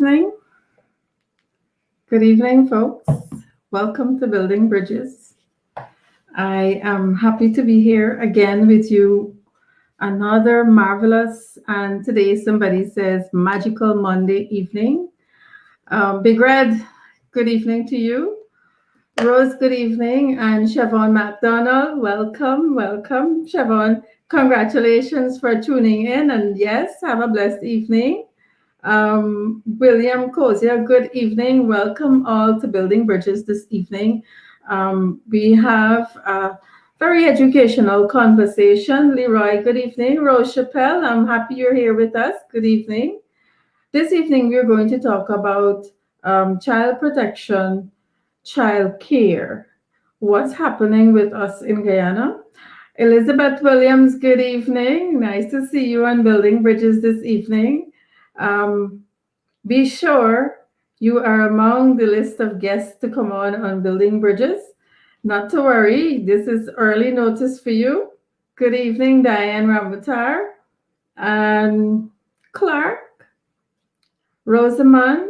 evening. Good evening, folks. Welcome to Building Bridges. I am happy to be here again with you. Another marvelous, and today somebody says magical Monday evening. Big Red, good evening to you. Rose, good evening. And Siobhan McDonald, welcome. Siobhan, congratulations for tuning in. And yes, have a blessed evening. William Cozier, good evening. Welcome all to Building Bridges this evening. We have a very educational conversation. Leroy, good evening. Rose Chappelle, I'm happy you're here with us. Good evening. This evening, we're going to talk about child protection, child care. What's happening with us in Guyana? Elizabeth Williams, good evening. Nice to see you on Building Bridges this evening. Um, be sure you are among the list of guests to come on Building Bridges. Not to worry, this is early notice for you. Good evening, Diane Ramatar and Clark, Rosamond,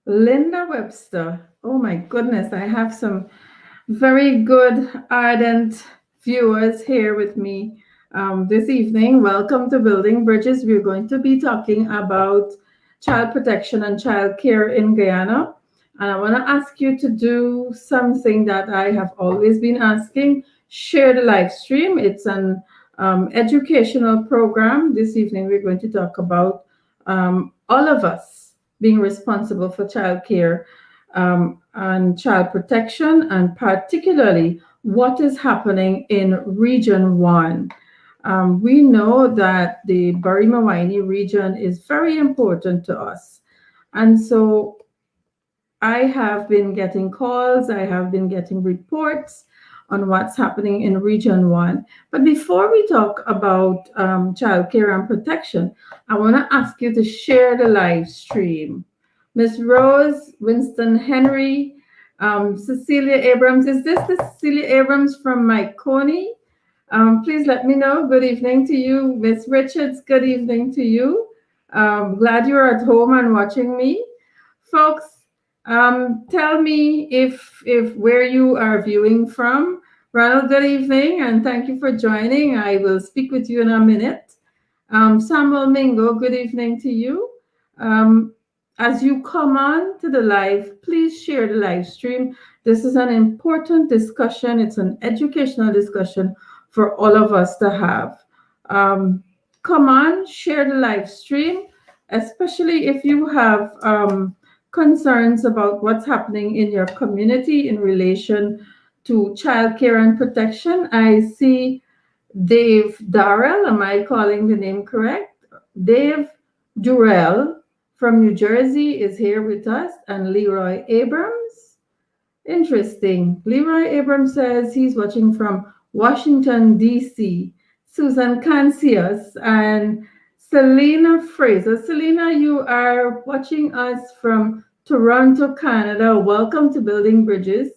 Linda Webster. Oh my goodness, I have some very good, ardent viewers here with me this evening. Welcome to Building Bridges. We're going to be talking about child protection and child care in Guyana. And I want to ask you to do something that I have always been asking. Share the live stream. It's an educational program. This evening, we're going to talk about all of us being responsible for child care and child protection, and particularly what is happening in Region 1. We know that the Barima Waini region is very important to us. And so I have been getting calls, I have been getting reports on what's happening in Region 1. But before we talk about child care and protection, I want to ask you to share the live stream. Miss Rose, Winston Henry, Cecilia Abrams. Is this the Cecilia Abrams from Myconi? Please let me know. Good evening to you. Miss Richards, good evening to you. Glad you're at home and watching me. Folks, tell me if where you are viewing from. Ronald, good evening, and thank you for joining. I will speak with you in a minute. Samuel Mingo, good evening to you. As you come on to the live, please share the live stream. This is an important discussion. It's an educational discussion for all of us to have. Come on, share the live stream, especially if you have concerns about what's happening in your community in relation to child care and protection. I see Dave Darrell, am I calling the name correct? Dave Durrell from New Jersey is here with us, and Leroy Abrams. Interesting. Leroy Abrams says he's watching from Washington, D.C. Susan Cancius and Selena Fraser. Selena, you are watching us from Toronto, Canada. Welcome to Building Bridges.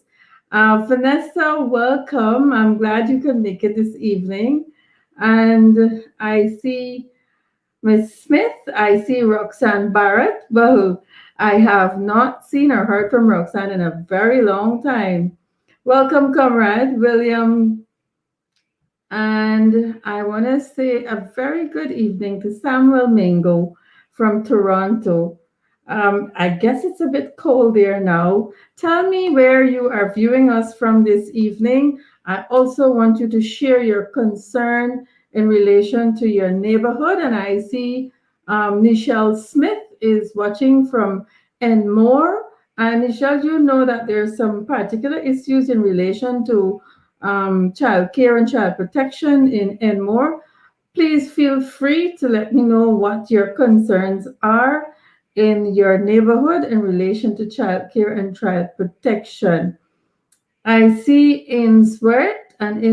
Vanessa, welcome. I'm glad you could make it this evening. And I see Miss Smith, I see Roxanne Barrett. Well, I have not seen or heard from Roxanne in a very long time. Welcome, comrade William. And I want to say a very good evening to Samuel Mingo from Toronto. I guess it's a bit cold there now. Tell me where you are viewing us from this evening. I also want you to share your concern in relation to your neighborhood. And I see Nichelle Smith is watching from Enmore. And Nichelle, you know that there's some particular issues in relation to child care and child protection in Enmore. Please feel free to let me know what your concerns are in your neighborhood in relation to child care and child protection. I see Ainsworth, and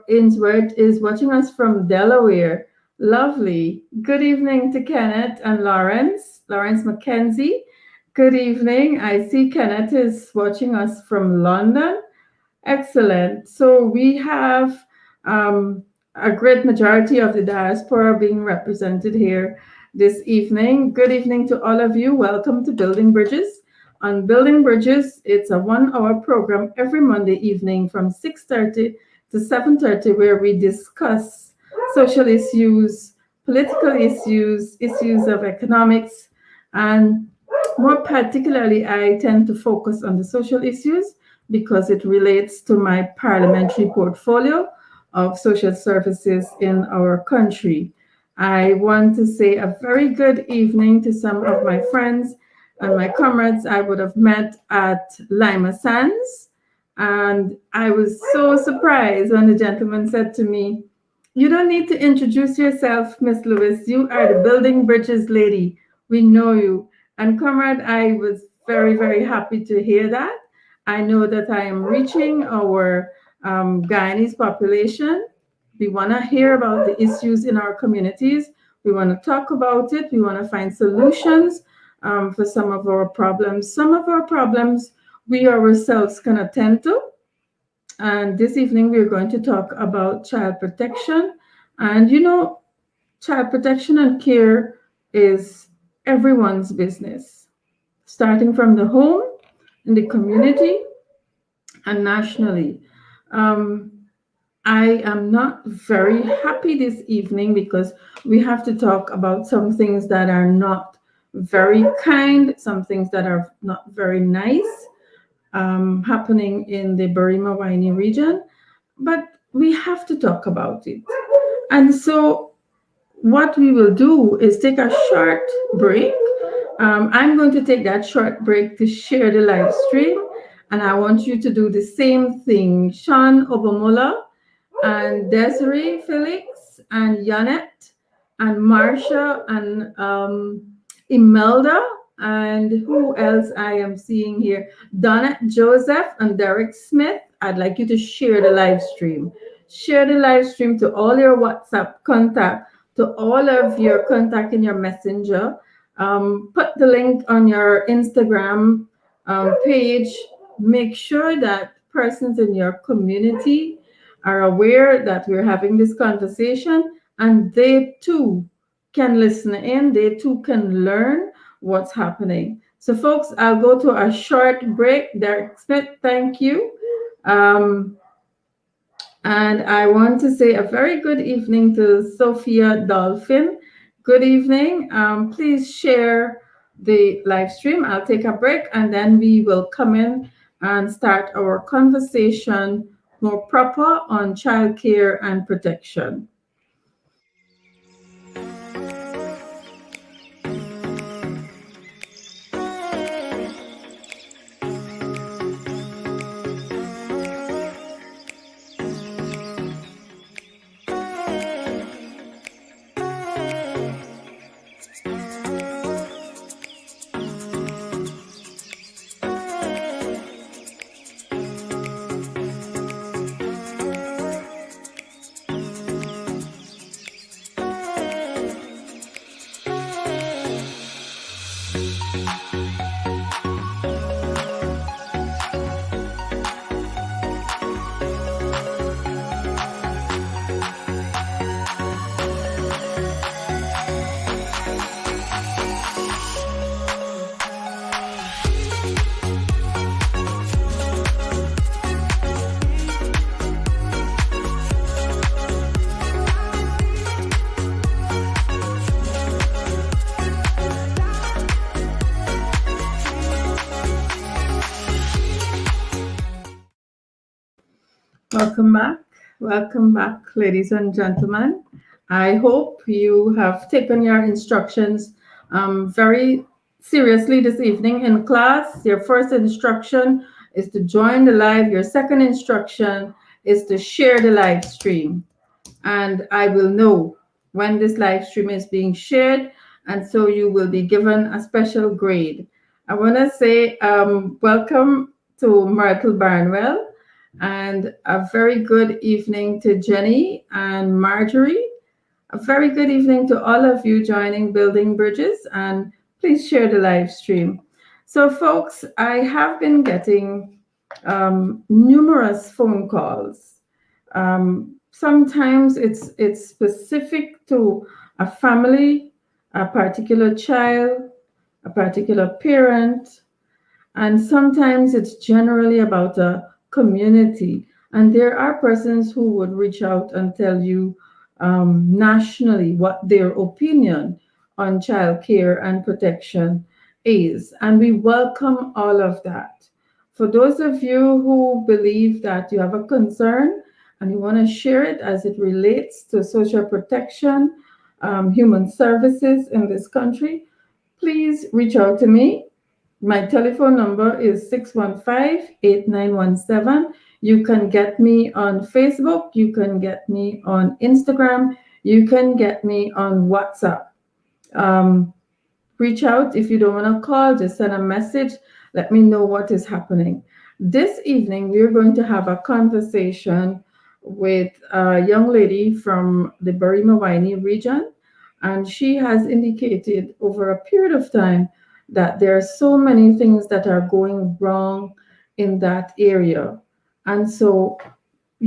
Ainsworth is watching us from Delaware. Lovely. Good evening to Kenneth and Lawrence McKenzie. Good evening. I see Kenneth is watching us from London. Excellent. So we have a great majority of the diaspora being represented here this evening. Good evening to all of you. Welcome to Building Bridges. On Building Bridges, it's a 1 hour program every Monday evening from 6:30 to 7:30 where we discuss social issues, political issues, issues of economics, and more particularly, I tend to focus on the social issues because it relates to my parliamentary portfolio of social services in our country. I want to say a very good evening to some of my friends and my comrades I would have met at Lima Sands. And I was so surprised when the gentleman said to me, "You don't need to introduce yourself, Miss Lewis. You are the Building Bridges lady. We know you." And comrade, I was very, very happy to hear that. I know that I am reaching our Guyanese population. We want to hear about the issues in our communities. We want to talk about it. We want to find solutions for some of our problems. Some of our problems we ourselves can attend to. And this evening, we're going to talk about child protection. And child protection and care is everyone's business, starting from the home, in the community, and nationally. Um, I am not very happy this evening because we have to talk about some things that are not very kind, some things that are not very nice happening in the Barima Waini region, but we have to talk about it. And so, what we will do is take a short break. I'm going to take that short break to share the live stream, and I want you to do the same thing. Sean Obamola and Desiree Felix and Janet and Marsha and Imelda and who else I am seeing here? Donna Joseph and Derek Smith. I'd like you to share the live stream. Share the live stream to all your WhatsApp contact, to all of your contact in your messenger. Put the link on your Instagram page. Make sure that persons in your community are aware that we're having this conversation and they too can listen in, they too can learn what's happening. So, folks, I'll go to a short break. Derek Smith, thank you. Um, and I want to say a very good evening to Sophia Dolphin. Good evening. Please share the live stream. I'll take a break and then we will come in and start our conversation more proper on childcare and protection. Welcome back. Welcome back, ladies and gentlemen. I hope you have taken your instructions very seriously this evening in class. Your first instruction is to join the live. Your second instruction is to share the live stream. And I will know when this live stream is being shared. And so you will be given a special grade. I want to say welcome to Myrtle Barnwell and a very good evening to Jenny and Marjorie. A very good evening to all of you joining Building Bridges, and please share the live stream. So, folks, I have been getting numerous phone calls. Sometimes it's specific to a family a particular child, a particular parent, and sometimes it's generally about a community. And there are persons who would reach out and tell you nationally what their opinion on child care and protection is. And we welcome all of that. For those of you who believe that you have a concern and you want to share it as it relates to social protection, human services in this country, please reach out to me. My telephone number is 615-8917. You can get me on Facebook. You can get me on Instagram. You can get me on WhatsApp. Um, Reach out. If you don't want to call, just send a message. Let me know what is happening. This evening, we're going to have a conversation with a young lady from the Barima Waini region, and she has indicated over a period of time that there are so many things that are going wrong in that area. And so, the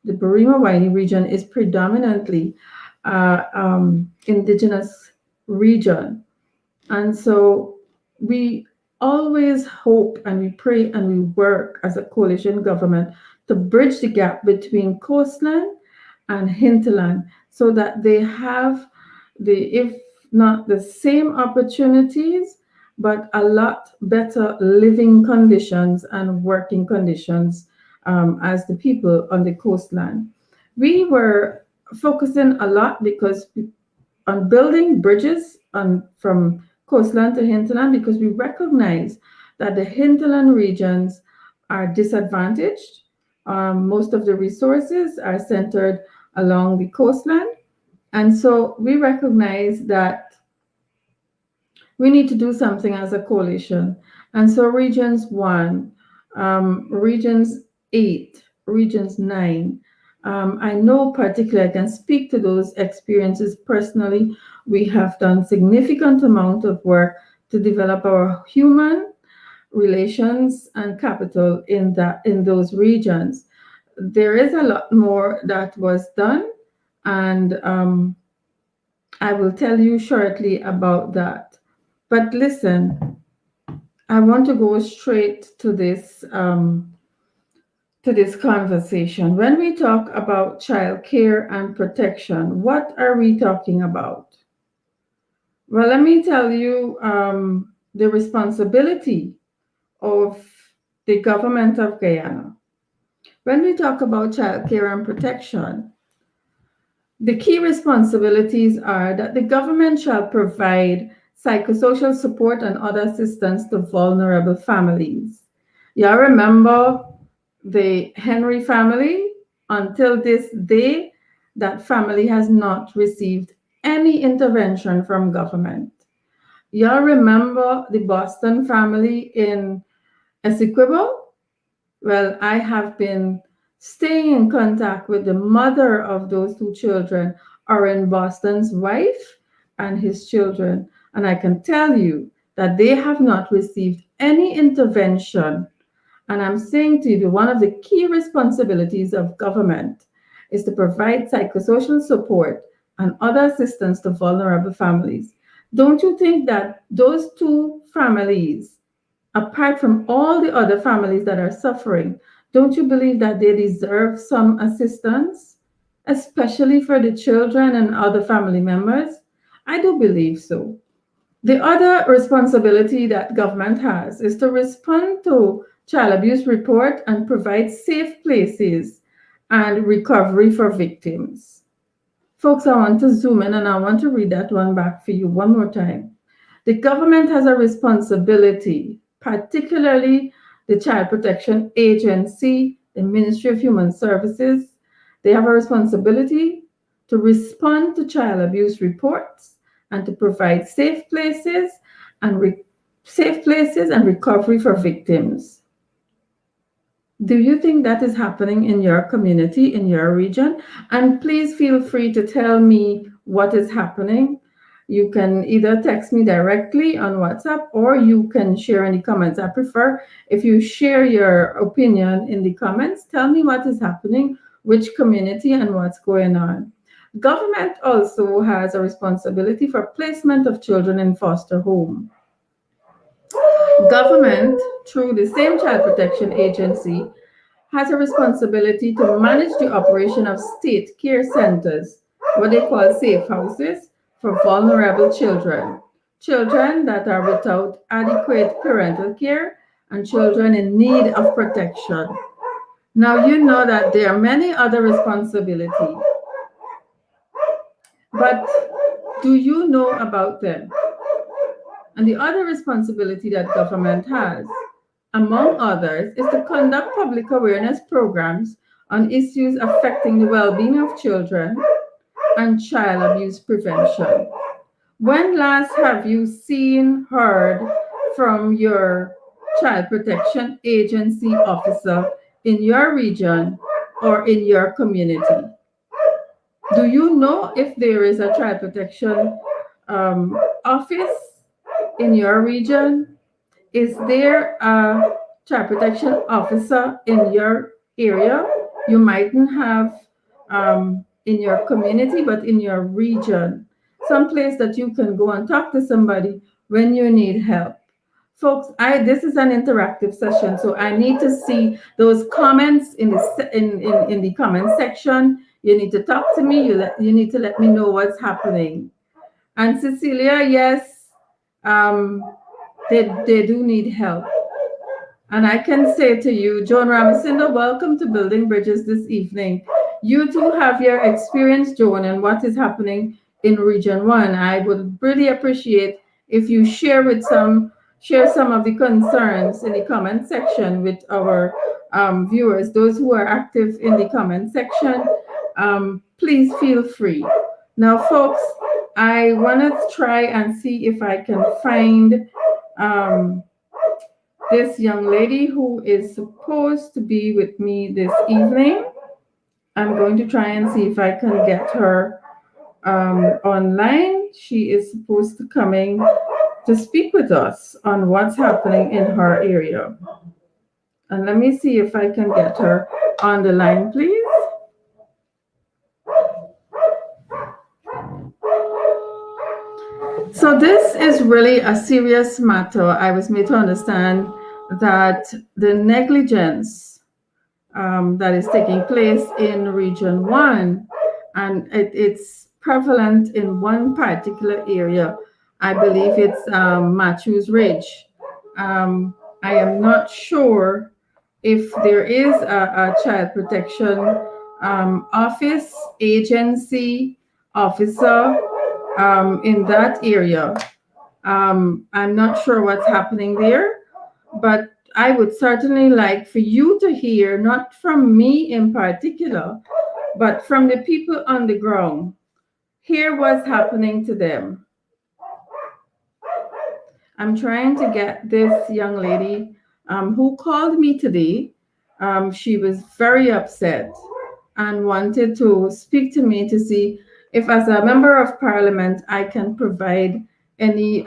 Barima Waini region is predominantly indigenous region. And so we always hope and we pray and we work as a coalition government to bridge the gap between coastland and hinterland so that they have if not the same opportunities, but a lot better living conditions and working conditions as the people on the coastland. We were focusing a lot because on building bridges from coastland to hinterland because we recognize that the hinterland regions are disadvantaged. Most of the resources are centered along the coastland. And so we recognize that we need to do something as a coalition. And so regions one, regions eight, regions nine, I know particularly I can speak to those experiences personally. We have done significant amount of work to develop our human relations and capital in those regions. There is a lot more that was done, and I will tell you shortly about that. But listen, I want to go straight to this conversation. When we talk about child care and protection, what are we talking about? Well, let me tell you the responsibility of the government of Guyana. When we talk about child care and protection, the key responsibilities are that the government shall provide psychosocial support and other assistance to vulnerable families. Y'all remember the Henry family? Until this day, that family has not received any intervention from government. Y'all remember the Boston family in Essequibo? Well, I have been staying in contact with the mother of those two children, Oren Boston's wife and his children. And I can tell you that they have not received any intervention. And I'm saying to you that one of the key responsibilities of government is to provide psychosocial support and other assistance to vulnerable families. Don't you think that those two families, apart from all the other families that are suffering, don't you believe that they deserve some assistance, especially for the children and other family members? I do believe so. The other responsibility that government has is to respond to child abuse report and provide safe places and recovery for victims. Folks, I want to zoom in and I want to read that one back for you one more time. The government has a responsibility, particularly the Child Protection Agency, the Ministry of Human Services. They have a responsibility to respond to child abuse reports and to provide safe places and recovery for victims. Do you think that is happening in your community, in your region? And please feel free to tell me what is happening. You can either text me directly on WhatsApp or you can share any comments. I prefer if you share your opinion in the comments. Tell me what is happening, which community, and what's going on. Government also has a responsibility for placement of children in foster home. Government, through the same Child Protection Agency, has a responsibility to manage the operation of state care centers, what they call safe houses, for vulnerable children. Children that are without adequate parental care and children in need of protection. Now, you know that there are many other responsibilities, but do you know about them? And the other responsibility that government has, among others, is to conduct public awareness programs on issues affecting the well being of children and child abuse prevention. When last have you seen, heard from your child protection agency officer in your region or in your community? Do you know if there is a child protection office in your region? Is there a child protection officer in your area? You mightn't have in your community, but in your region, some place that you can go and talk to somebody when you need help. Folks, I this is an interactive session, so I need to see those comments in in the comment section. You need to talk to me. You need to let me know what's happening. And Cecilia, yes, um, they do need help. And I can say to you, Joan Ramasinda, welcome to Building Bridges this evening. You too have your experience, Joan, and what is happening in Region 1. I would really appreciate if you share some of the concerns in the comment section with our viewers, those who are active in the comment section. Please feel free. Now, folks, I want to try and see if I can find this young lady who is supposed to be with me this evening. I'm going to try and see if I can get her online. She is supposed to coming to speak with us on what's happening in her area. And let me see if I can get her on the line, please. So this is really a serious matter. I was made to understand that the negligence that is taking place in Region 1, and it's prevalent in one particular area. I believe it's Matthews Ridge. I am not sure if there is a child protection office, agency, officer in that area. I'm not sure what's happening there, but I would certainly like for you to hear, not from me in particular, but from the people on the ground, hear what's happening to them. I'm trying to get this young lady who called me today. She was very upset and wanted to speak to me to see if, as a member of parliament, I can provide any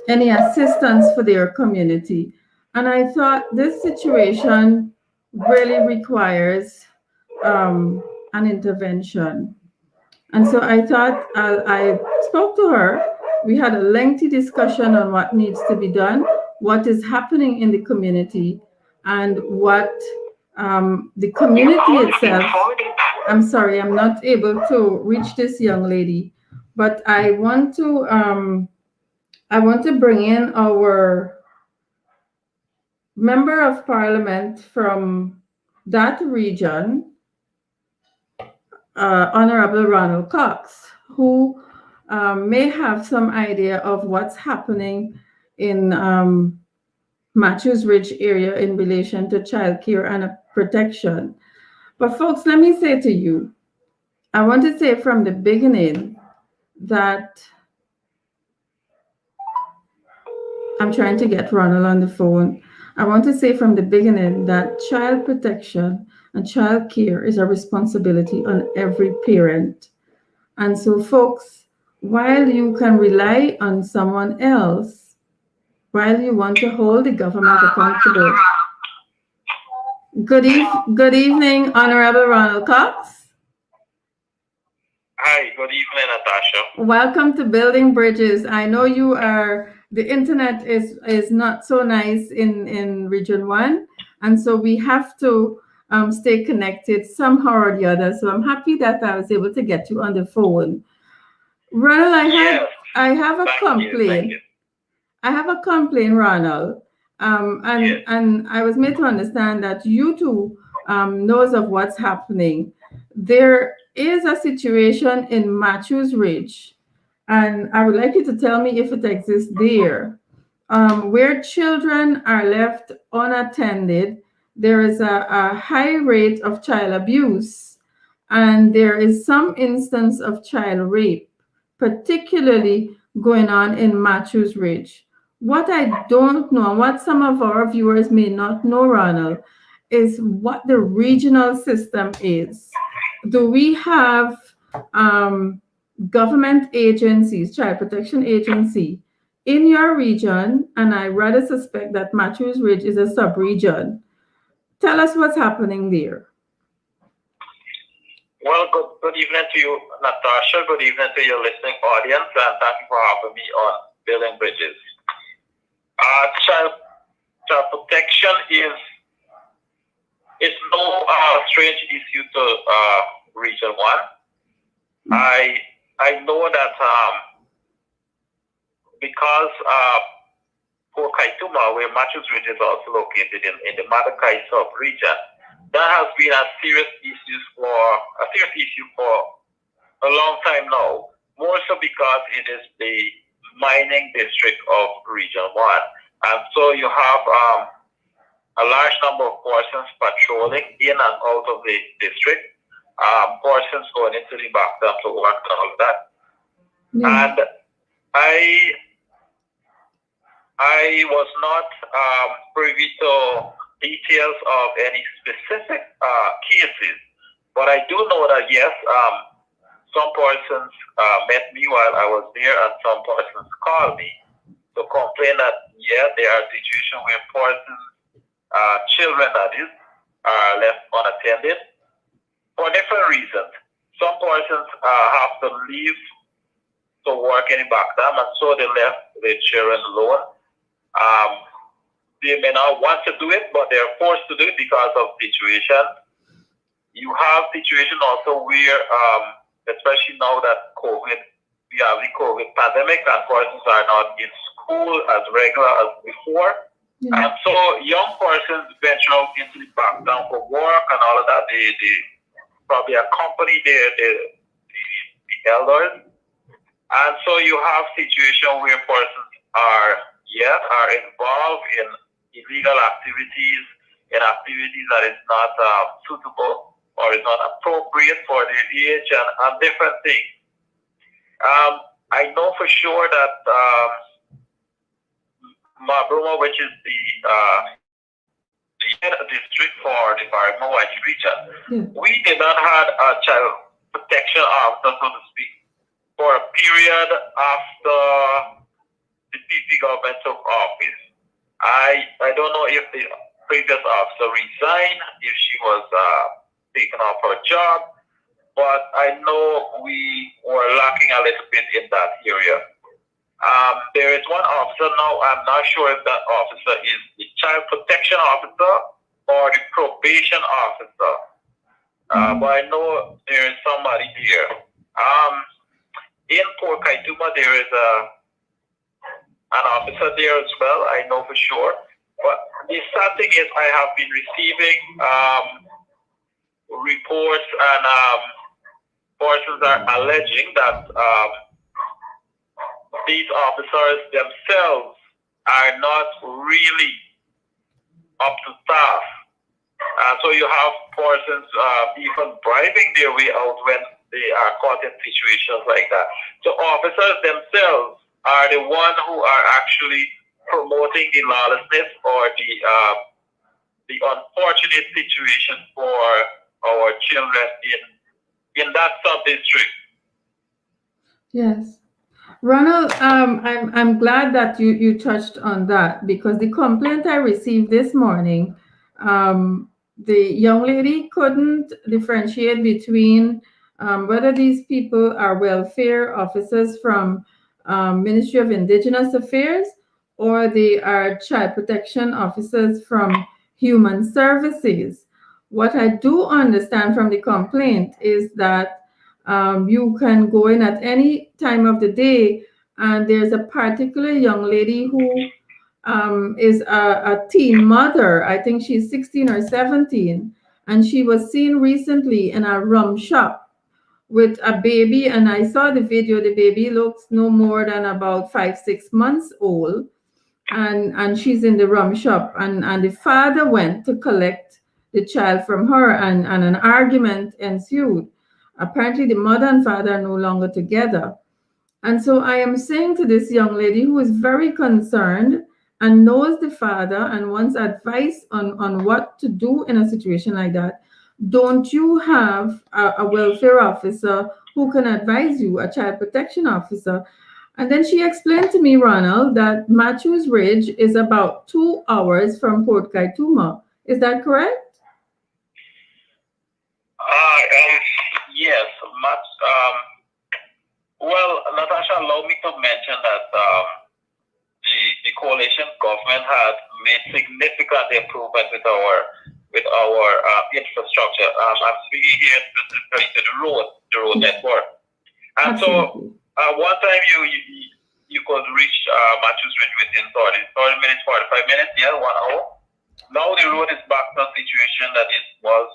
assistance for their community. And I thought this situation really requires an intervention. And so I thought I spoke to her. We had a lengthy discussion on what needs to be done, what is happening in the community, and what the community itself. I'm sorry, I'm not able to reach this young lady, but I want to bring in our member of parliament from that region, Honorable Ronald Cox, who may have some idea of what's happening in Matthews Ridge area in relation to child care and protection. But folks, let me say to you, I want to say from the beginning that I'm trying to get Ronald on the phone. I want to say from the beginning that child protection and child care is a responsibility on every parent. And so, folks, while you can rely on someone else, while you want to hold the government accountable. Good evening, Honorable Ronald Cox. Hi, good evening, Natasha. Welcome to Building Bridges. I know you are, the internet is not so nice in Region 1, and so we have to stay connected somehow or the other. So I'm happy that I was able to get you on the phone. Ronald, Yes, I have a thank you, thank you. complaint. I have a complaint, Ronald, Yes, and I was made to understand that you too knows of what's happening. There is a situation in Matthews Ridge, and I would like you to tell me if it exists there, where children are left unattended. There is a high rate of child abuse, and there is some instance of child rape, particularly going on in Matthews Ridge. What I don't know, and what some of our viewers may not know, Ronald, is what the regional system is. Do we have um, government agencies, child protection agency in your region? And I rather suspect that Matthews Ridge is a sub-region. Tell us what's happening there. well, good evening to you, Natasha. Good evening to your listening audience, and thank you for having me on Building Bridges. Child, child protection is no strange issue to Region 1. I know that because for Kaituma, where Matthews Ridge is also located in the Madakai sub-region, that has been a serious issue for a long time now. More so because it is the mining district of Region 1. And so you have a large number of persons patrolling in and out of the district, persons going into the back dam to work and all of that. Yeah. And I was not privy to details of any specific cases, but I do know that yes, some persons met me while I was there, and some persons called me to complain that yeah, there are situations where persons, children that is, are left unattended for different reasons. Some persons have to leave to work in the back dam, and so they left their children alone. They may not want to do it, but they're forced to do it because of situation. You have situation also where, especially now that COVID, we have the COVID pandemic, and persons are not in school as regular as before. Yeah. And so young persons venture out into the back down for work and all of that. They probably accompany the elders. And so you have situation where persons are involved in illegal activities, in activities that is not suitable or is not appropriate for their age and different things. I know for sure that Barima, which is the head district for the Barima Waini region, we did not have a child protection officer, so to speak, for a period after the PP government took office. I don't know if the previous officer resigned, if she was taken off her job, but I know we were lacking a little bit in that area. There is one officer now, I'm not sure if that officer is the child protection officer or the probation officer, but I know there is somebody here. In Port Kaituma, there is an officer there as well, I know for sure. But the sad thing is I have been receiving reports and persons are alleging that these officers themselves are not really up to staff. So you have persons even bribing their way out when they are caught in situations like that. So officers themselves are the one who are actually promoting the lawlessness or the unfortunate situation for our children in that sub district. Yes. Ronald, I'm glad that you touched on that, because the complaint I received this morning, the young lady couldn't differentiate between whether these people are welfare officers from Ministry of Indigenous Affairs or they are child protection officers from Human Services. What I do understand from the complaint is that you can go in at any time of the day, and there's a particular young lady who is a teen mother. I think she's 16 or 17, and she was seen recently in a rum shop with a baby. And I saw the video. The baby looks no more than about 5, 6 months old, and she's in the rum shop, and the father went to collect the child from her, and an argument ensued. Apparently, the mother and father are no longer together. And so I am saying to this young lady who is very concerned and knows the father and wants advice on what to do in a situation like that, don't you have a welfare officer who can advise you, a child protection officer? And then she explained to me, Ronald, that Matthews Ridge is about 2 hours from Port Kaituma. Is that correct? Yes, much. Well, Natasha, allow me to mention that the coalition government had made significant improvement with our infrastructure. I'm speaking here specifically to the road network. And Absolutely. so one time you could reach Matthews Ridge within 30 minutes, 45 minutes, 1 hour. Now the road is back to a situation that it was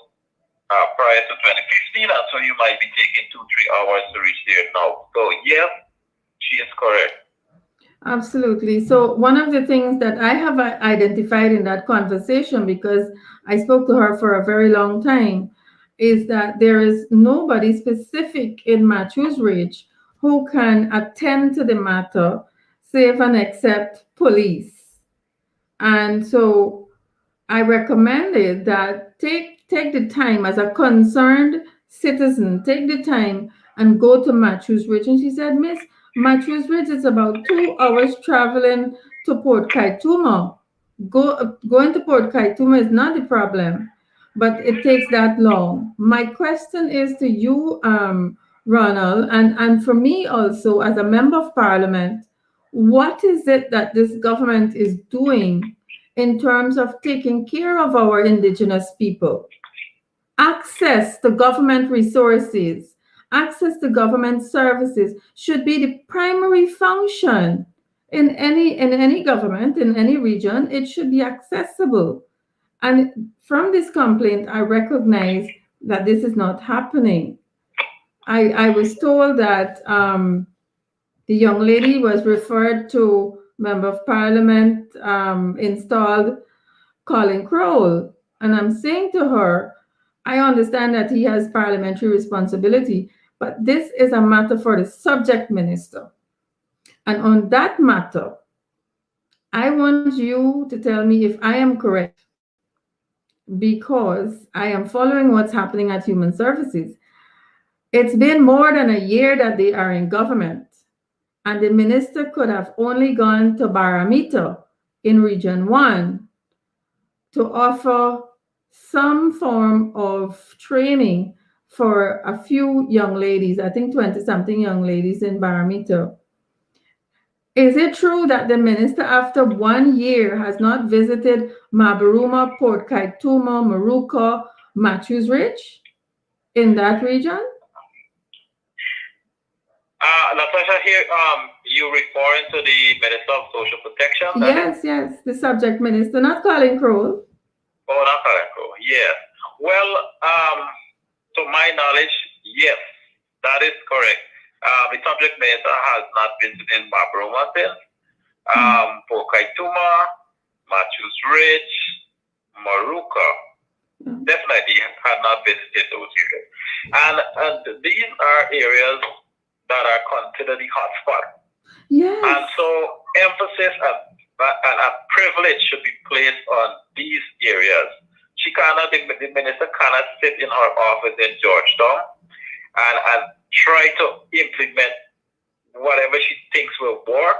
prior to 2015, and so you might be taking 2-3 hours to reach there now. So yes, she is correct. Absolutely. So one of the things that I have identified in that conversation, because I spoke to her for a very long time, is that there is nobody specific in Matthews Ridge who can attend to the matter, save and except police. And so I recommended that take the time as a concerned citizen, take the time and go to Matthews Ridge. And she said, Miss, Matthews Ridge is about 2 hours traveling to Port Kaituma. Going to Port Kaituma is not the problem, but it takes that long. My question is to you, Ronald, and for me also as a member of parliament, what is it that this government is doing in terms of taking care of our indigenous people? Access to government resources, access to government services should be the primary function in any government, in any region. It should be accessible. And from this complaint, I recognize that this is not happening. I was told that the young lady was referred to Member of Parliament installed Colin Crowell. And I'm saying to her, I understand that he has parliamentary responsibility, but this is a matter for the subject minister. And on that matter, I want you to tell me if I am correct, because I am following what's happening at Human Services. It's been more than a year that they are in government, and the minister could have only gone to Baramita in Region 1 to offer some form of training for a few young ladies, I think 20 something young ladies in Baramita. Is it true that the minister, after 1 year, has not visited Mabaruma, Port Kaituma, Maruka, Matthews Ridge in that region? Natasha, here you referring to the Minister of Social Protection? Yes, the subject minister, not Colin Crowell. Oh, not Colin Crowell. Yes. Well, to my knowledge, yes, that is correct. The subject minister has not visited Mabaruma since. Port Kaituma, Matthews Ridge, Maruka, definitely had not visited those areas. And these are areas that are considered the hotspot. Yes. And so emphasis and a privilege should be placed on these areas. The minister cannot sit in her office in Georgetown and try to implement whatever she thinks will work,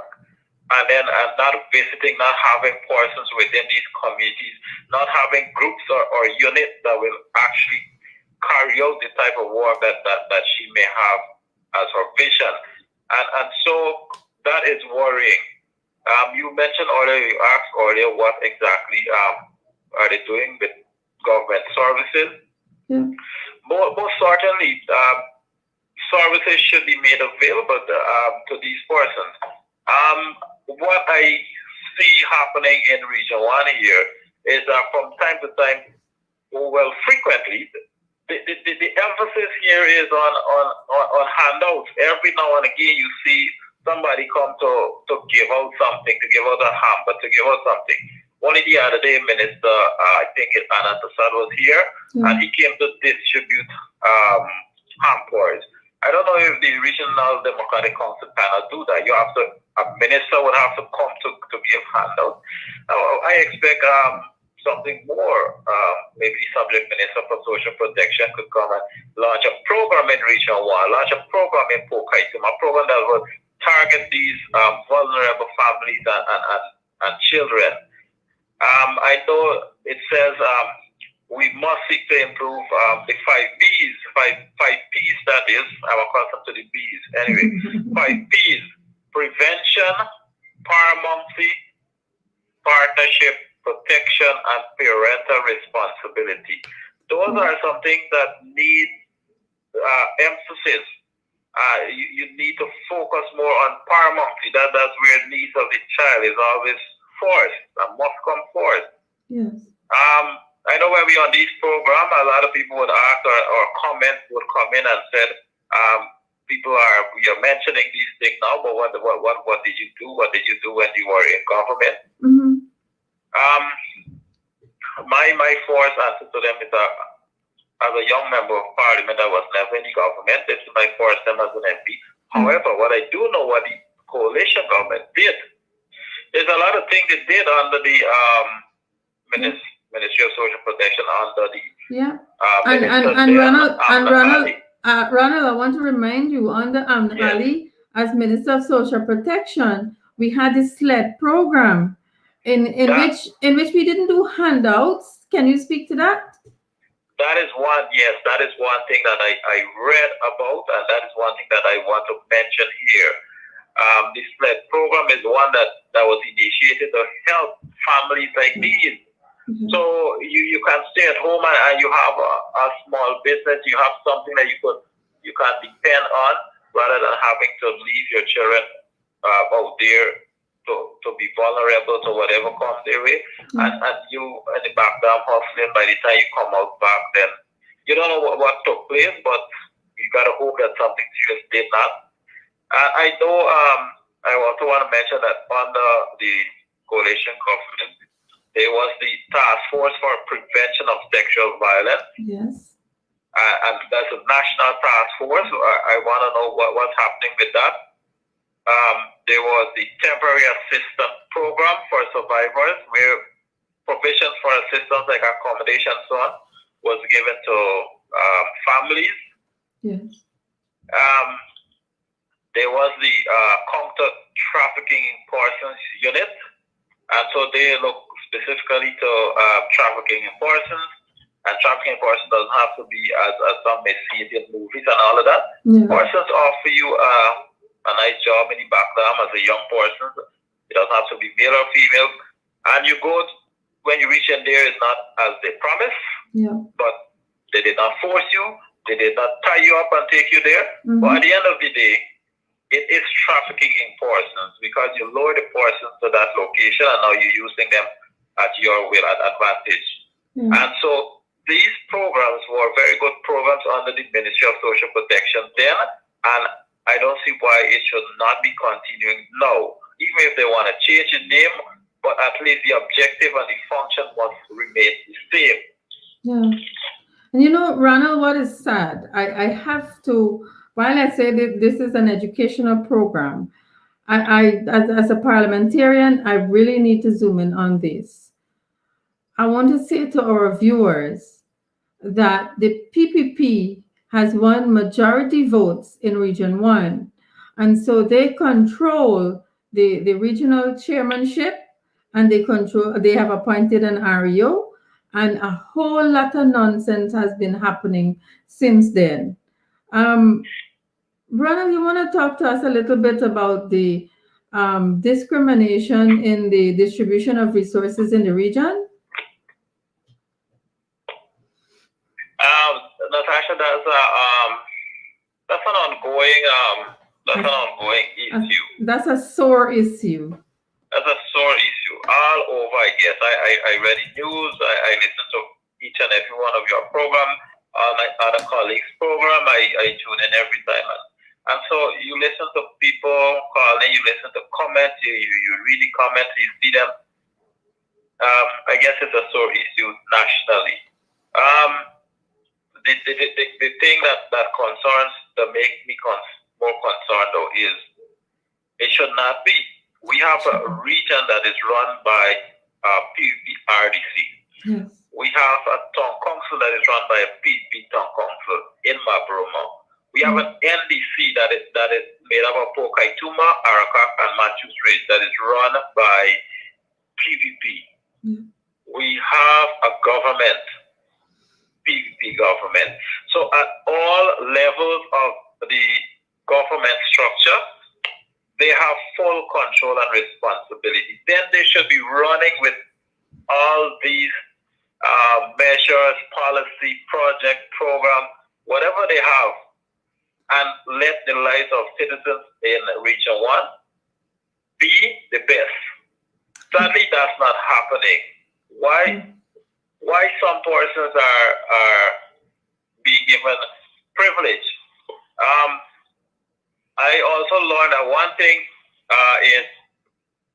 and then not visiting, not having persons within these communities, not having groups or units that will actually carry out the type of work that she may have as her vision. And so that is worrying. You mentioned earlier, you asked earlier what exactly are they doing with government services. Yeah. Most certainly, services should be made available to these persons. What I see happening in Region 1 here is that from time to time, well, frequently, the emphasis here is on handouts. Every now and again, you see somebody come to give out something, to give out a hamper, to give out something. Only the other day, Minister, I think Natasha was here, and he came to distribute hampers. I don't know if the Regional Democratic Council cannot do that. You have to, a minister would have to come to give handouts. I expect something more. Maybe subject minister for social protection could come and launch a program in Region 1, launch a program in Pokaitum, a program that will target these vulnerable families and children. I know it says we must seek to improve the 5 Bs, five Ps that is. I'm accustomed to the Bs. Anyway, 5 Ps: prevention, paramountcy, partnership, protection, and parental responsibility. Those are some things that need emphasis. You need to focus more on paramountcy. That's where needs of the child is always first and must come first. Yes. I know when we on this program, a lot of people would ask or comment would come in and said, we are mentioning these things now, but what did you do? What did you do when you were in government? Mm-hmm. My first answer to them is that as a young member of parliament, I was never in the government. This is my first time as an MP. However, what I do know what the coalition government did is a lot of things they did under the Ministry of Social Protection, under the Ronald, I want to remind you, under Ali, as Minister of Social Protection, we had the SLED program in which we didn't do handouts. Can you speak to that? That is one, yes, that is one thing that I read about, and that is one thing that I want to mention here. The SLED program is one that was initiated to help families like these. Mm-hmm. So you can stay at home and you have a small business, you have something that you can depend on rather than having to leave your children out there to be vulnerable to whatever comes their way. Mm-hmm. And you in the background hustling, by the time you come out back, then you don't know what took place, but you got to hope that something serious did not. I know I also want to mention that under the coalition government, there was the task force for prevention of sexual violence. Yes. And that's a national task force. I want to know what's happening with that. There was the temporary assistance program for survivors, where provisions for assistance like accommodation and so on was given to families. Yes. There was the counter trafficking in persons unit, and so they look specifically to trafficking in persons. And trafficking in persons doesn't have to be as some may see it in movies and all of that. Yeah. Persons offer you a nice job in the background as a young person. It doesn't have to be male or female. And you go, when you reach in there, it's not as they promise. Yeah. But they did not force you. They did not tie you up and take you there. Mm-hmm. But at the end of the day, it is trafficking in persons, because you lure the persons to that location and now you're using them at your will, at advantage. Mm-hmm. And so these programs were very good programs under the Ministry of Social Protection then, and I don't see why it should not be continuing now. Even if they want to change the name, but at least the objective and the function must remain the same. Yeah. And you know, Ronald, what is sad, I have to, while I say that this is an educational program, as a parliamentarian, I really need to zoom in on this. I want to say to our viewers that the PPP has won majority votes in Region 1. And so they control the regional chairmanship, and they have appointed an REO, and a whole lot of nonsense has been happening since then. Um, Ronald, you want to talk to us a little bit about the discrimination in the distribution of resources in the region? Natasha, that's an ongoing issue. That's a sore issue. That's a sore issue all over. I guess I read the news. I listen to each and every one of your program, my other colleagues' program. I tune in every time, and so you listen to people calling, you listen to comments, you read the comments, you see them. I guess it's a sore issue nationally. Um, the thing that concerns that make me more concerned though is it should not be. We have a region that is run by PVRDC. Yes. We have a town council that is run by a PVP town council in Barima. We have an NDC that is made up of Pokaituma, Arakak, and Matthews Ridge that is run by PVP. We have a government, PVP government. So at all levels of the government structure, they have full control and responsibility. Then they should be running with all these measures, policy, project, program, whatever they have, and let the lives of citizens in Region 1 be the best. Sadly, that's not happening. Why some persons are being given privilege? I also learned that one thing is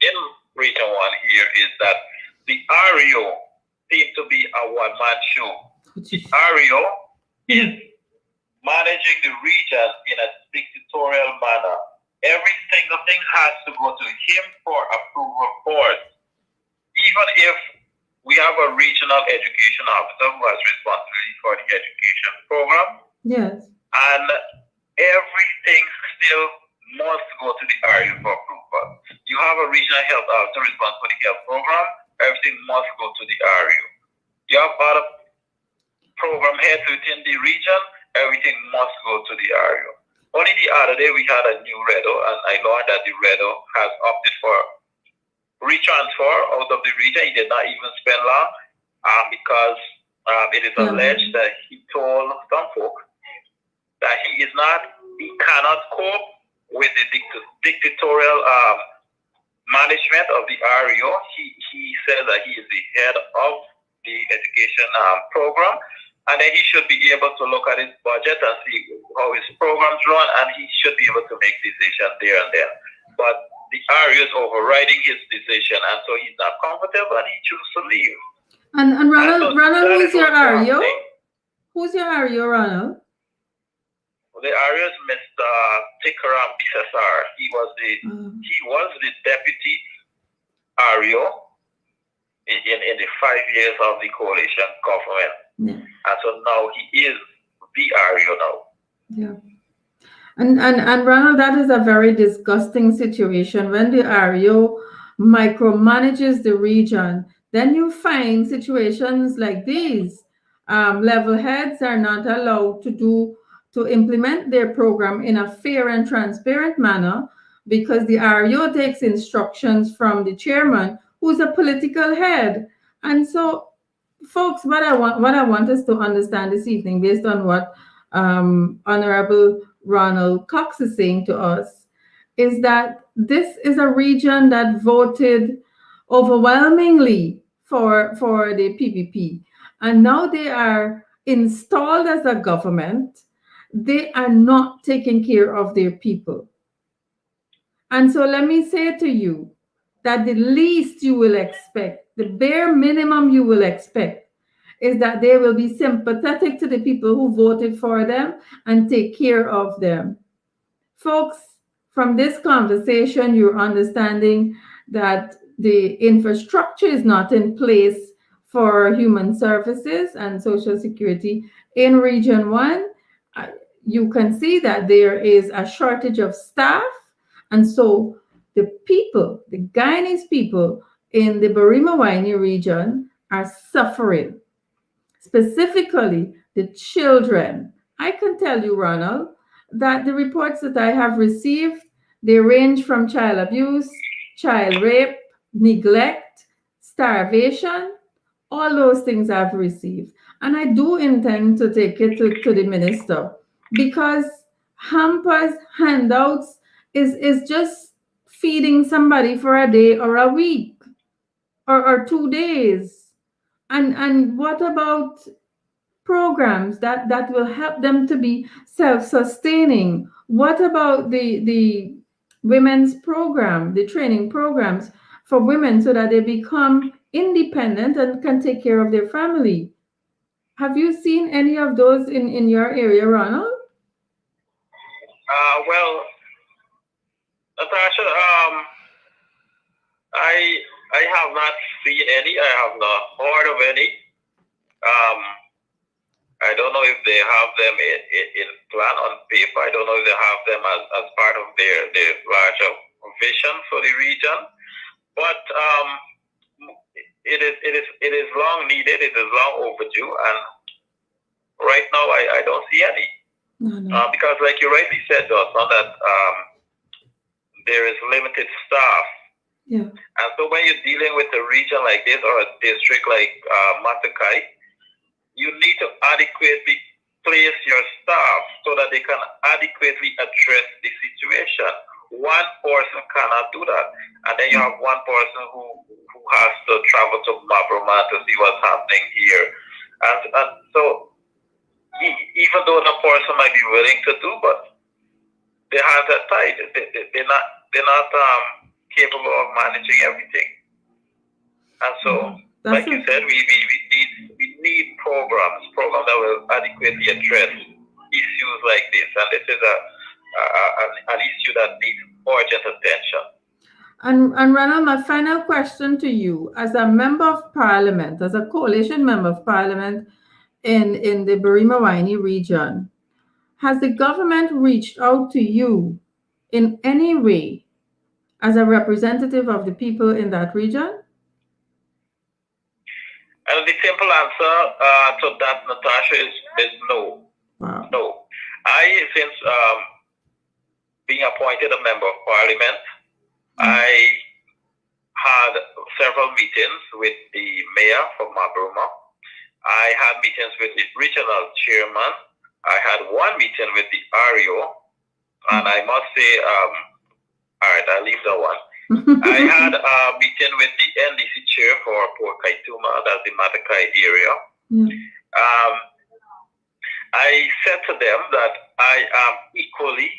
in Region 1 here is that the REO seems to be a one-man show. The REO is managing the region in a dictatorial manner. Every single thing has to go to him for approval first. Even if we have a regional education officer who has responsibility for the education program. Yes. And everything still must go to the area for approval. You have a regional health officer responsible for the health program, everything must go to the area. You have other program heads within the region, everything must go to the area. Only the other day we had a new REDO, and I learned that the REDO has opted for retransfer out of the region. He did not even spend long because it is alleged that he told some folks that he cannot cope with the dictatorial management of the REO. He says that he is the head of the education program, and then he should be able to look at his budget and see how his programs run, and he should be able to make decisions there and then. But the REO is overriding his decision, and so he's not comfortable, and he chooses to leave. And Ronald, who's your REO? Who's your REO, Ronald? The REO is Mr. Tikaram Bisasar. He was the deputy REO in the 5 years of the coalition government. Yeah. And so now he is the REO now. Yeah. And Ronald, that is a very disgusting situation when the REO micromanages the region. Then you find situations like these. Level heads are not allowed to implement their program in a fair and transparent manner because the REO takes instructions from the chairman, who's a political head. And so, folks, what I want us to understand this evening, based on what Honorable Ronald Cox is saying to us, is that this is a region that voted overwhelmingly for the PPP, and now they are installed as a government. They are not taking care of their people. And so let me say to you that the least you will expect, the bare minimum you will expect, is that they will be sympathetic to the people who voted for them and take care of them. Folks, from this conversation, you're understanding that the infrastructure is not in place for human services and social security in Region 1. You can see that there is a shortage of staff. And so the Guyanese people in the Barima Waini region are suffering. specifically the children. I can tell you, Ronald, that the reports that I have received, they range from child abuse, child rape, neglect, starvation, all those things I've received. And I do intend to take it to the minister because hampers, handouts is just feeding somebody for a day or a week or 2 days. And what about programs that will help them to be self-sustaining? What about the women's program, the training programs for women so that they become independent and can take care of their family? Have you seen any of those in your area, Ronald? Well, Natasha, I I have not seen any. I have not heard of any. Um, I don't know if they have them in plan on paper. I don't know if they have them as part of their larger vision for the region. But it is long needed. It is long overdue, and right now I don't see any. No, no. Because, like you rightly said, Dawson, that there is limited staff. Yeah. And so when you're dealing with a region like this or a district like Matakai, you need to adequately place your staff so that they can adequately address the situation. One person cannot do that. And then you have one person who has to travel to Mabroma to see what's happening here. And so even though the person might be willing to do, but their hands are tied. They're not capable of managing everything. And so, like you said, we need programs that will adequately address issues like this. And this is an issue that needs urgent attention. And Ronald, my final question to you, as a member of parliament, as a coalition member of parliament in the Barima Waini region, has the government reached out to you in any way as a representative of the people in that region? And the simple answer to that, Natasha, is no. Wow. No. Since being appointed a member of parliament, I had several meetings with the mayor from Mabroma. I had meetings with the regional chairman. I had one meeting with the REO. And I must say, all right, I'll leave that one. I had a meeting with the NDC chair for Port Kaituma, that's the Matakai area. I said to them that I am equally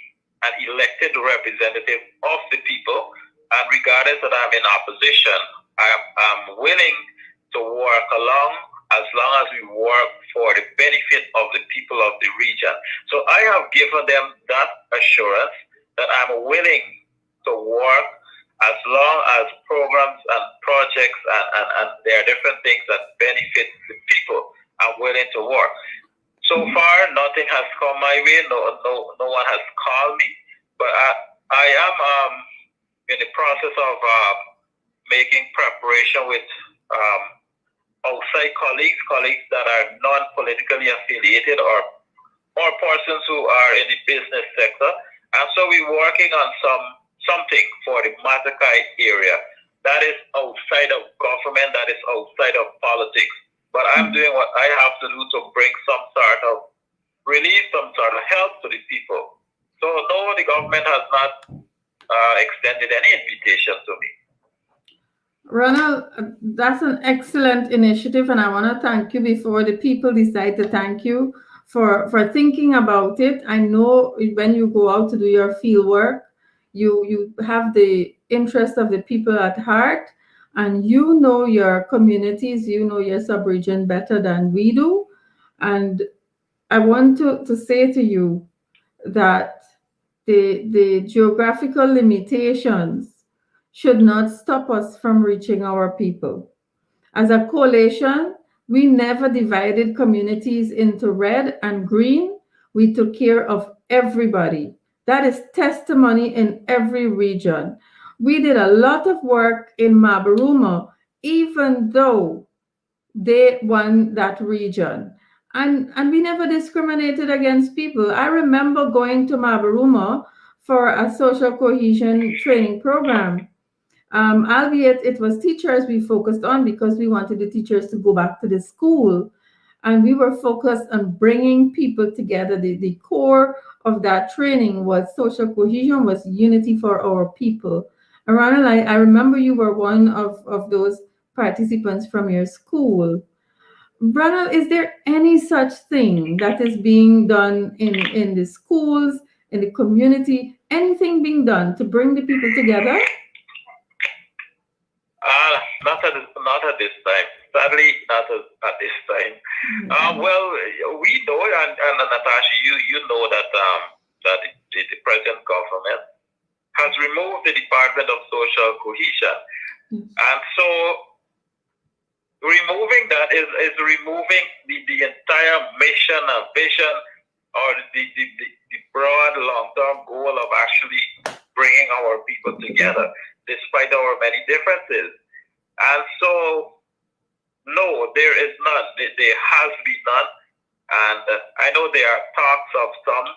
an elected representative of the people, and regardless that I'm in opposition, I'm willing to work along as long as we work for the benefit of the people of the region. So I have given them that assurance that I'm willing to work as long as programs and projects and there are different things that benefit the people. I'm willing to work. So far, nothing has come my way. No one has called me. But I am in the process of making preparation with outside colleagues that are non-politically affiliated or persons who are in the business sector. And so we're working on something for the Matakai area that is outside of government, that is outside of politics. But I'm doing what I have to do to bring some sort of relief, some sort of help to the people. So no, the government has not extended any invitation to me. Ronald, that's an excellent initiative, and I want to thank you before the people decide to thank you for thinking about it. I know when you go out to do your field work, you have the interest of the people at heart, and you know your communities, you know your sub-region better than we do. And I want to say to you that the geographical limitations should not stop us from reaching our people. As a coalition, we never divided communities into red and green. We took care of everybody. That is testimony in every region. We did a lot of work in Mabaruma, even though they won that region. And we never discriminated against people. I remember going to Mabaruma for a social cohesion training program. Albeit it was teachers we focused on because we wanted the teachers to go back to the school. And we were focused on bringing people together. The core of that training was social cohesion, was unity for our people. And Ronald, I remember you were one of those participants from your school. Ronald, is there any such thing that is being done in the schools, in the community, anything being done to bring the people together? Not at this time. Sadly, not at this time. Well, we know, and Natasha, you know that that the present government has removed the Department of Social Cohesion, and so removing that is removing the entire mission and vision, or the broad long-term goal of actually bringing our people together, despite our many differences. And so, no, there is none. There has been none. And I know there are talks of some.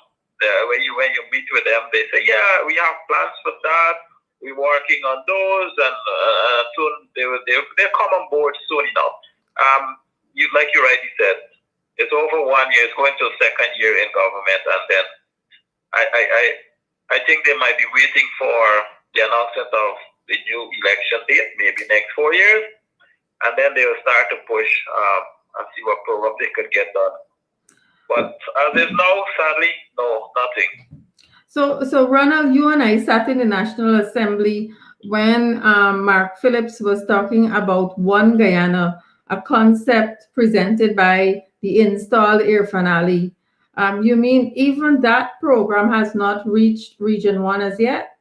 When you meet with them, they say, "Yeah, we have plans for that. We're working on those, and soon they'll come on board soon enough." Like you rightly said, it's over 1 year. It's going to a second year in government, and then I think they might be waiting for the announcement of the new election date, maybe next 4 years, and then they will start to push and see what program they could get done. But as is now, sadly, no, nothing. So Ronald, you and I sat in the National Assembly when Mark Phillips was talking about One Guyana, a concept presented by the installed Irfan Ali. You mean even that program has not reached Region 1 as yet?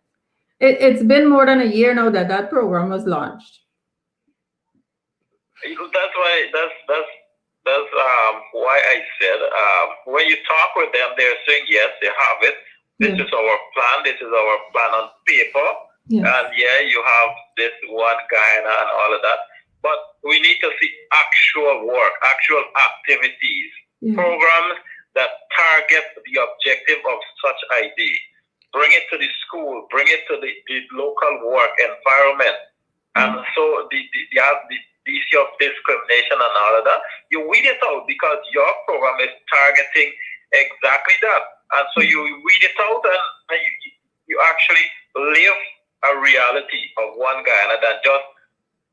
It's been more than a year now that that program was launched. That's why I said when you talk with them, they're saying yes, they have it. This is our plan. This is our plan on paper. And you have this One Guyana and all of that. But we need to see actual work, actual activities, programs that target the objective of such idea. Bring it to the school, bring it to the local work environment. And so the issue of discrimination and all of that, you weed it out because your program is targeting exactly that. And so you weed it out and you actually live a reality of One Guyana than just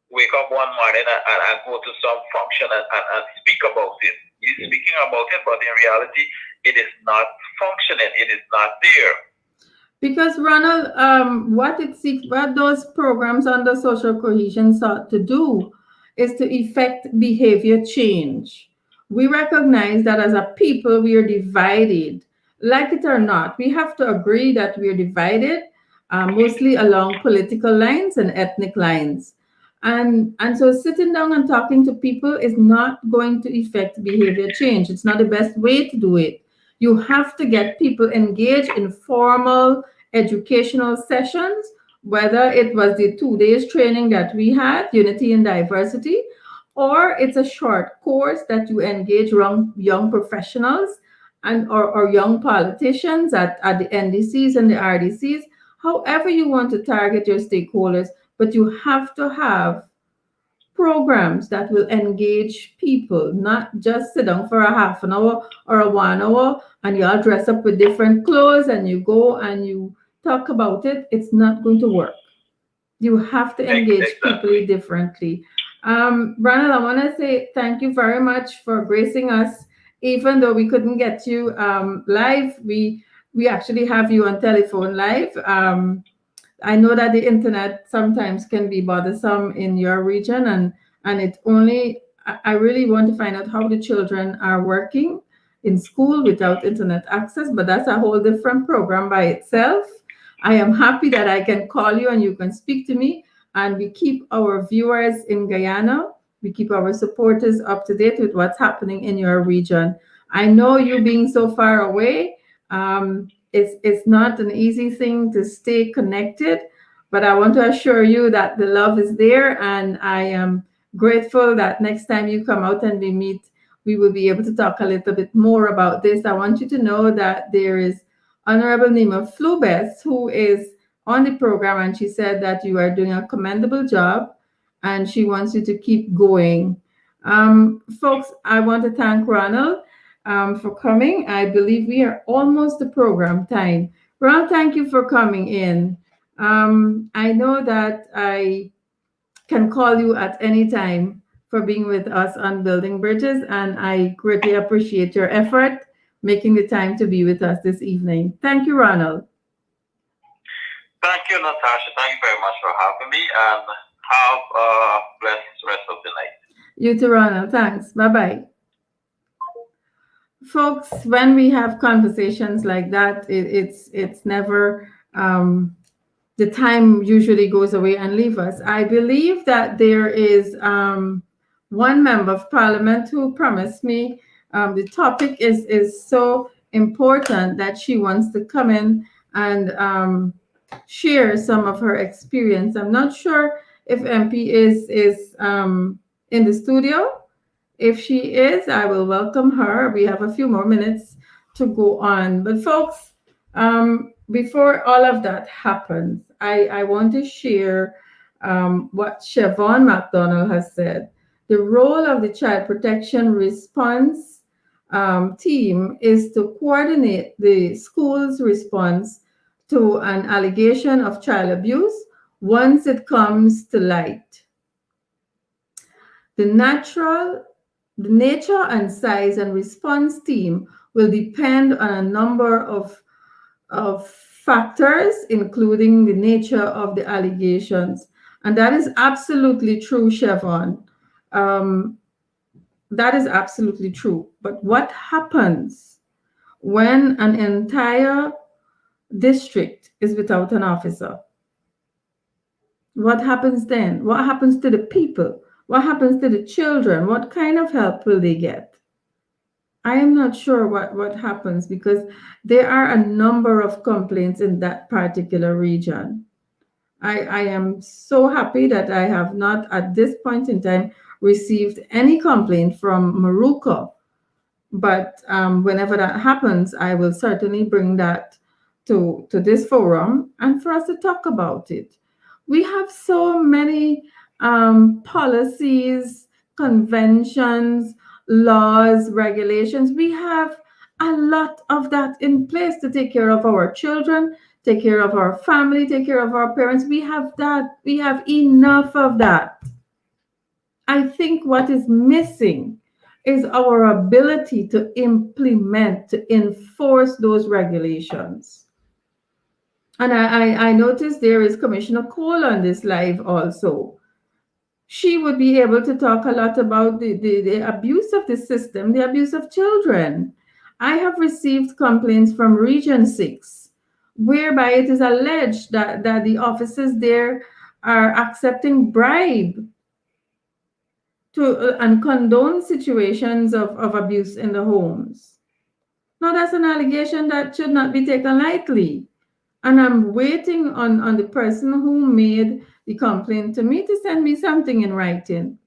wake up one morning and go to some function and speak about it. You're speaking about it, but in reality, it is not functioning. It is not there. Because Ronald, what those programs under social cohesion sought to do is to effect behavior change. We recognize that as a people we are divided, like it or not. We have to agree that we are divided, mostly along political lines and ethnic lines. And so sitting down and talking to people is not going to effect behavior change. It's not the best way to do it. You have to get people engaged in formal educational sessions, whether it was the 2 days training that we had, Unity and Diversity, or it's a short course that you engage young professionals or young politicians at the NDCs and the RDCs, however you want to target your stakeholders, but you have to have programs that will engage people, not just sit down for a half an hour or a 1 hour and you all dress up with different clothes and you go and you talk about it. It's not going to work. You have to engage people differently. Ronald, I want to say thank you very much for gracing us. Even though we couldn't get you live, we actually have you on telephone live. I know that the internet sometimes can be bothersome in your region, and I really want to find out how the children are working in school without internet access, but that's a whole different program by itself. I am happy that I can call you and you can speak to me, and we keep our viewers in Guyana, we keep our supporters up to date with what's happening in your region. I know you being so far away, it's not an easy thing to stay connected, but I want to assure you that the love is there, and I am grateful that next time you come out and we meet, we will be able to talk a little bit more about this. I want you to know that there is Honorable Nima Flubes, who is on the program, and she said that you are doing a commendable job and she wants you to keep going. Folks, I want to thank Ronald for coming. I believe we are almost to program time. Ronald, thank you for coming in. I know that I can call you at any time for being with us on Building Bridges, and I greatly appreciate your effort making the time to be with us this evening. Thank you, Ronald. Thank you, Natasha. Thank you very much for having me, and have a blessed rest of the night. You too, Ronald. Thanks. Bye bye. Folks, when we have conversations like that, it's never the time usually goes away and leave us. I believe that there is one member of parliament who promised me the topic is so important that she wants to come in and share some of her experience. I'm not sure if MP is in the studio. If she is, I will welcome her. We have a few more minutes to go on. But folks, before all of that happens, I want to share what Siobhan McDonald has said. The role of the Child Protection Response team is to coordinate the school's response to an allegation of child abuse once it comes to light. The nature and size and response team will depend on a number of factors, including the nature of the allegations. And that is absolutely true, Siobhan. That is absolutely true. But what happens when an entire district is without an officer? What happens then? What happens to the people? What happens to the children? What kind of help will they get? I am not sure what happens because there are a number of complaints in that particular region. I am so happy that I have not at this point in time received any complaint from Maruka. But whenever that happens, I will certainly bring that to this forum and for us to talk about it. We have so many policies, conventions, laws, regulations. We have a lot of that in place to take care of our children, take care of our family, take care of our parents. We have that. We have enough of that. I think what is missing is our ability to implement, to enforce those regulations. And I noticed there is Commissioner Cole on this live also. She would be able to talk a lot about the abuse of the system, the abuse of children. I have received complaints from Region 6, whereby it is alleged that the officers there are accepting bribe to and condone situations of abuse in the homes. Now, that's an allegation that should not be taken lightly. And I'm waiting on the person who made the complaint to me to send me something in writing.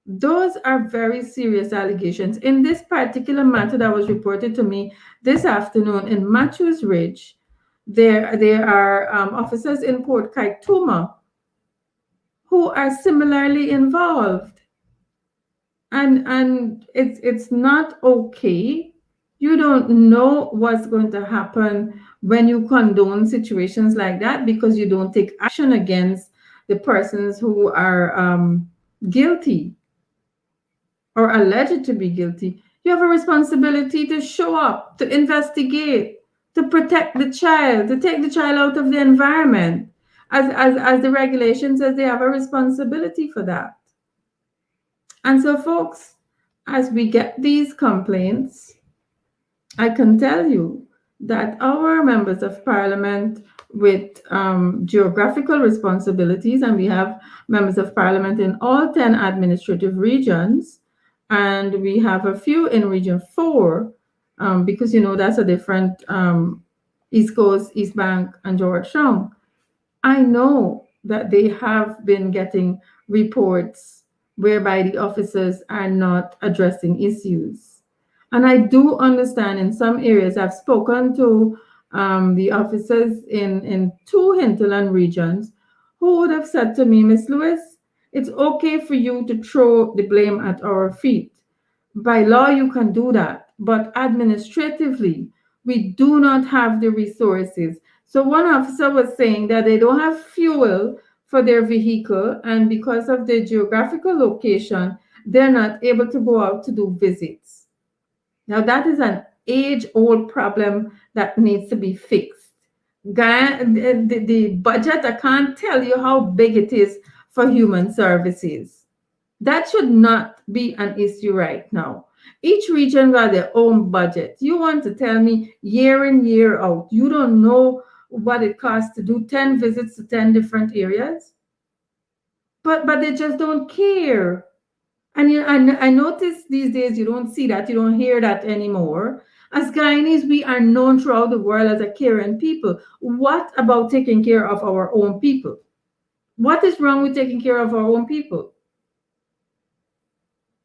Those are very serious allegations. In this particular matter that was reported to me this afternoon in Matthews Ridge, there are officers in Port Kaituma who are similarly involved. And it's not okay. You don't know what's going to happen when you condone situations like that because you don't take action against the persons who are guilty or alleged to be guilty. You have a responsibility to show up, to investigate, to protect the child, to take the child out of the environment. As the regulation says, they have a responsibility for that. And so, folks, as we get these complaints, I can tell you that our members of parliament with geographical responsibilities, and we have members of parliament in all 10 administrative regions, and we have a few in Region 4, because, that's a different East Coast, East Bank, and Georgetown. I know that they have been getting reports whereby the officers are not addressing issues. And I do understand in some areas, I've spoken to the officers in two hinterland regions who would have said to me, Miss Lewis, it's okay for you to throw the blame at our feet. By law, you can do that, but administratively, we do not have the resources. So one officer was saying that they don't have fuel for their vehicle, and because of the geographical location, they're not able to go out to do visits. Now, that is an age old problem that needs to be fixed. The budget, I can't tell you how big it is for human services. That should not be an issue right now. Each region got their own budget. You want to tell me year in, year out, you don't know what it costs to do 10 visits to 10 different areas? But they just don't care. And I notice these days you don't see that, you don't hear that anymore. As Guyanese, we are known throughout the world as a caring people. What about taking care of our own people? What is wrong with taking care of our own people?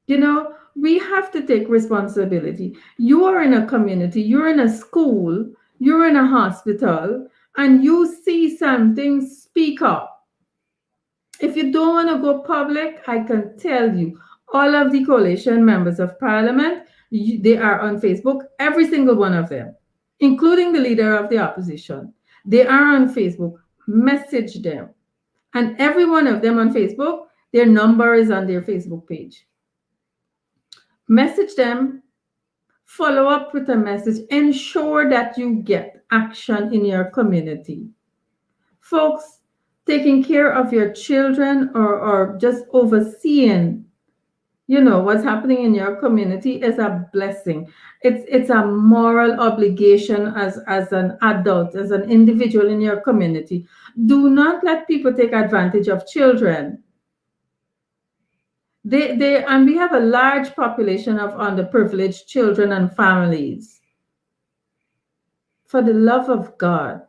You know, we have to take responsibility. You are in a community, you're in a school, you're in a hospital, and you see something, speak up. If you don't want to go public, I can tell you, all of the coalition members of parliament, they are on Facebook, every single one of them, including the leader of the opposition. They are on Facebook. Message them. And every one of them on Facebook, their number is on their Facebook page. Message them, follow up with a message, ensure that you get action in your community. Folks, taking care of your children or just overseeing, you know, what's happening in your community is a blessing. It's a moral obligation as an adult, as an individual in your community. Do not let people take advantage of children. And we have a large population of underprivileged children and families. For the love of God,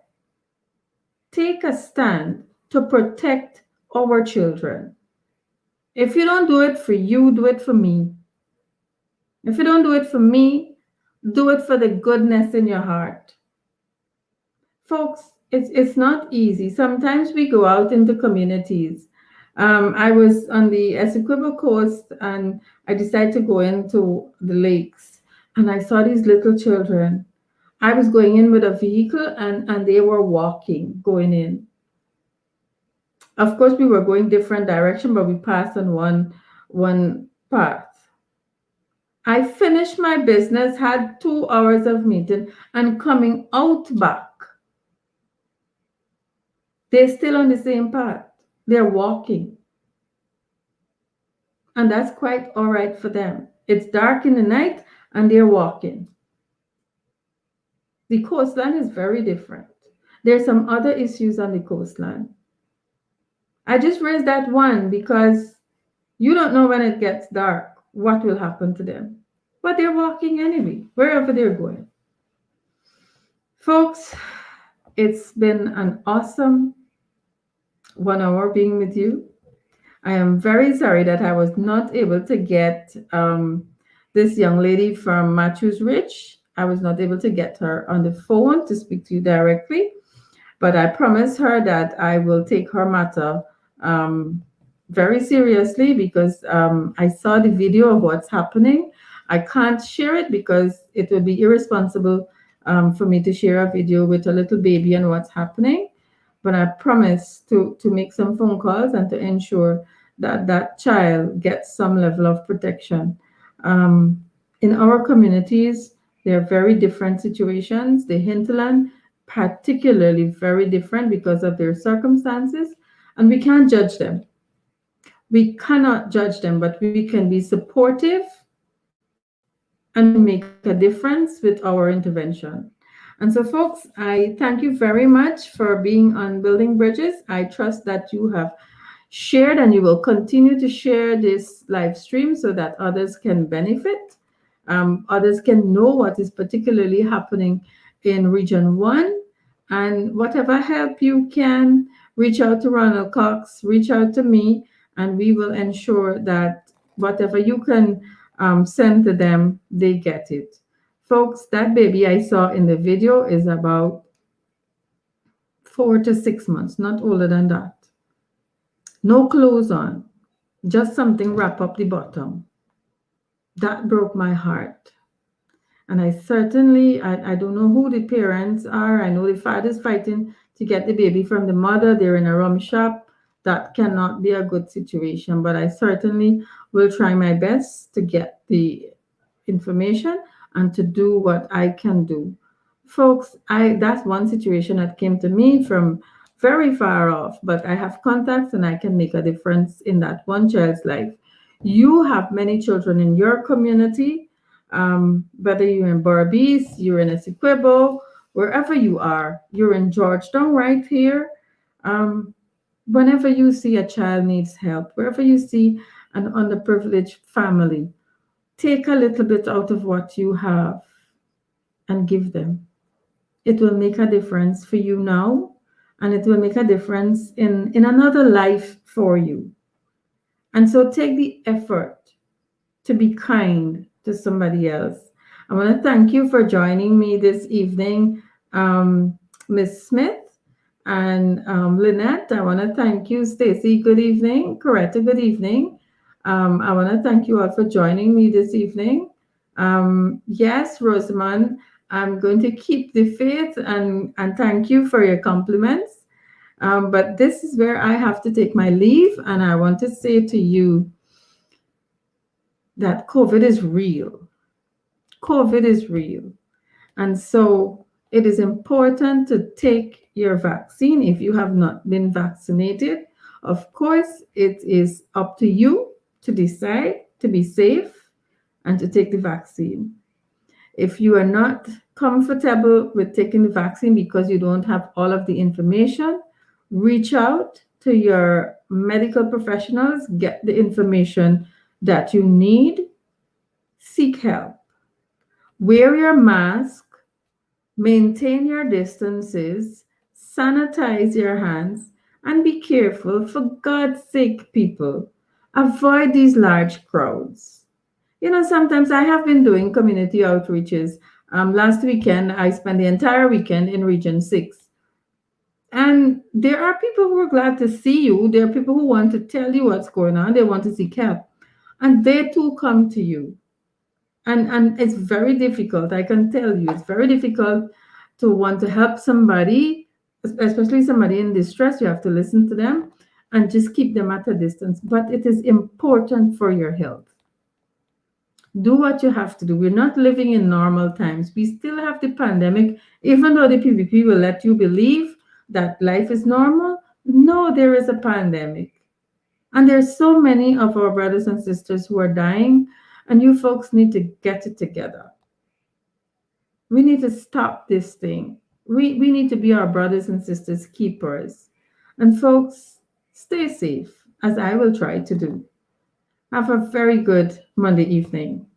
take a stand to protect our children. If you don't do it for you, do it for me. If you don't do it for me, do it for the goodness in your heart. Folks, it's not easy. Sometimes we go out into communities. I was on the Essequibo coast and I decided to go into the lakes and I saw these little children. I was going in with a vehicle and they were walking, going in. Of course, we were going different direction, but we passed on one path. I finished my business, had 2 hours of meeting, and coming out back, they're still on the same path. They're walking. And that's quite all right for them. It's dark in the night and they're walking. The coastline is very different. There's some other issues on the coastline. I just raised that one because you don't know when it gets dark what will happen to them. But they're walking anyway, wherever they're going. Folks, it's been an awesome 1 hour being with you. I am very sorry that I was not able to get this young lady from Matthews Ridge. I was not able to get her on the phone to speak to you directly, but I promised her that I will take her matter very seriously because I saw the video of what's happening. I can't share it because it would be irresponsible for me to share a video with a little baby and what's happening. But I promise to make some phone calls and to ensure that that child gets some level of protection. In our communities, there are very different situations. The hinterland, particularly very different because of their circumstances, and we can't judge them. We cannot judge them, but we can be supportive and make a difference with our intervention. And so, folks, I thank you very much for being on Building Bridges. I trust that you have shared and you will continue to share this live stream so that others can benefit. Others can know what is particularly happening in Region 1. And whatever help you can, reach out to Ronald Cox, reach out to me, and we will ensure that whatever you can send to them, they get it. Folks, that baby I saw in the video is about 4 to 6 months, not older than that. No clothes on, just something wrap up the bottom. That broke my heart. And I certainly, I don't know who the parents are. I know the father's fighting to get the baby from the mother. They're in a rum shop. That cannot be a good situation. But I certainly will try my best to get the information and to do what I can do. Folks, I that's one situation that came to me from very far off, but I have contacts and I can make a difference in that one child's life. You have many children in your community, whether you're in Barbies, you're in Essequibo, wherever you are, you're in Georgetown right here. Um, Whenever you see a child needs help, wherever you see an underprivileged family, take a little bit out of what you have and give them. It will make a difference for you now, and it will make a difference in another life for you. And so take the effort to be kind to somebody else. I want to thank you for joining me this evening, Miss Smith and Lynette. I want to thank you, Stacy. Good evening, Coretta. Good evening. I want to thank you all for joining me this evening. Yes, Rosamond, I'm going to keep the faith and thank you for your compliments. But this is where I have to take my leave, and I want to say to you that COVID is real. COVID is real. And so it is important to take your vaccine if you have not been vaccinated. Of course, it is up to you to decide to be safe and to take the vaccine. If you are not comfortable with taking the vaccine because you don't have all of the information, reach out to your medical professionals, get the information that you need, seek help. Wear your mask, maintain your distances, sanitize your hands, and be careful. For God's sake, people, avoid these large crowds. You know, sometimes I have been doing community outreaches. Last weekend, I spent the entire weekend in Region 6. And there are people who are glad to see you. There are people who want to tell you what's going on. They want to seek help. And they too come to you. And it's very difficult. I can tell you, it's very difficult to want to help somebody, especially somebody in distress. You have to listen to them and just keep them at a distance. But it is important for your health. Do what you have to do. We're not living in normal times. We still have the pandemic, even though the PPP will let you believe that life is normal. No, there is a pandemic. And there's so many of our brothers and sisters who are dying, and you folks need to get it together. We need to stop this thing. We need to be our brothers and sisters keepers. And folks, stay safe, as I will try to do. Have a very good Monday evening.